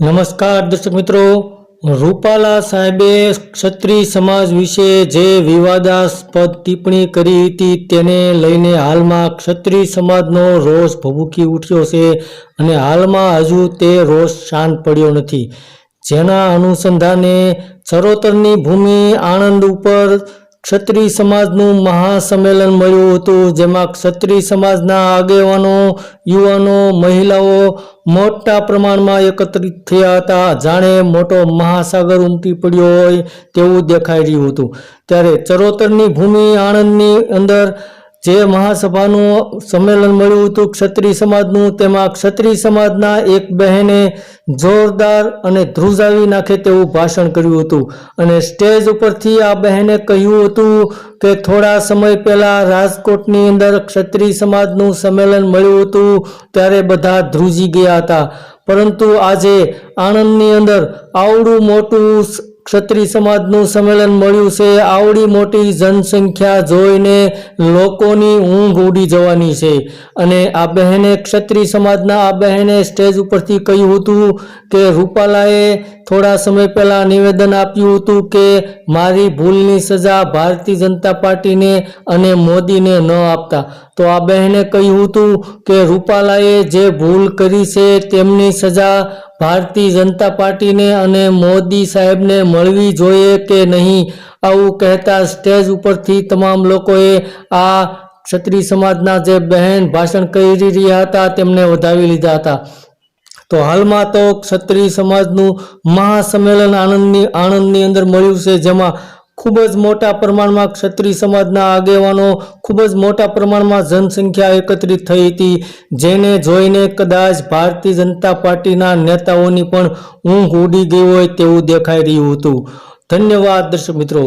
નમસ્કાર દર્શક મિત્રો, રૂપાલા સાહેબે ક્ષત્રિય સમાજ વિશે જે વિવાદાસ્પદ ટિપ્પણી કરી હતી તેને લઈને હાલમાં ક્ષત્રિય સમાજનો રોષ ભભૂકી ઉઠ્યો છે અને હાલમાં હજુ તે રોષ શાંત પડ્યો નથી, જેના અનુસંધાને ચરોતરની ભૂમિ આણંદ ઉપર ક્ષત્રિય સમાજનું મહાસંમેલન મળ્યું હતું, જેમાં ક્ષત્રિય સમાજના આગેવાનો, યુવાનો, મહિલાઓ મોટા પ્રમાણમાં એકત્રિત થયા હતા. જાણે મોટો મહાસાગર ઉમટી પડ્યો હોય તેવું દેખાઈ રહ્યું હતું. ત્યારે ચરોતરની ભૂમિ આણંદની અંદર જે મહાસભાનું સંમેલન મળ્યું હતું ક્ષત્રિય સમાજનું, તેમાં ક્ષત્રિય સમાજના એક બહેને જોરદાર અને ધ્રુજાવી નાખે તેવું ભાષણ કર્યું હતું અને સ્ટેજ ઉપરથી આ બહેને કહ્યું હતું કે થોડા સમય પહેલા રાજકોટની અંદર ક્ષત્રિય સમાજનું સંમેલન મળ્યું હતું ત્યારે બધા ધ્રુજી ગયા હતા, પરંતુ આજે આણંદની અંદર આવડું મોટું ક્ષત્રિય સમાજનું સંમેલન મળ્યું છે. આવડી મોટી જનસંખ્યા જોઈને લોકોની ઊંઘ ઉડી જવાની છે. અને આ બહેને ક્ષત્રિય સમાજના આ બહેને સ્ટેજ ઉપરથી કહ્યું હતું કે રૂપાલાએ થોડા સમય પહેલા નિવેદન આપ્યું હતું કે મારી ભૂલની સજા ભારતીય જનતા પાર્ટીને અને મોદીને ન આપતા. તો આ બહેને કહ્યું હતું કે રૂપાલાએ જે ભૂલ કરી છે તેમની સજા ભારતીય જનતા પાર્ટીને અને મોદી સાહેબને મળવી જોઈએ કે નહીં. આવું કહેતા સ્ટેજ ઉપરથી તમામ લોકોએ આ ક્ષત્રિય સમાજના જે બહેન ભાષણ કરી રહ્યા હતા તેમને વધાવી લીધા હતા. તો હાલમાં તો ક્ષત્રિય સમાજનું મહાસંમેલન આણંદની અંદર મળ્યું છે, જેમાં ખૂબ જ મોટા પ્રમાણમાં ક્ષત્રિય સમાજના આગેવાનો, ખૂબ જ મોટા પ્રમાણમાં જનસંખ્યા એકત્રિત થઈ હતી, જેને જોઈને કદાચ ભારતીય જનતા પાર્ટીના નેતાઓની પણ ઊંઘ ઉડી ગઈ હોય તેવું દેખાઈ રહ્યું હતું. ધન્યવાદ દર્શક મિત્રો.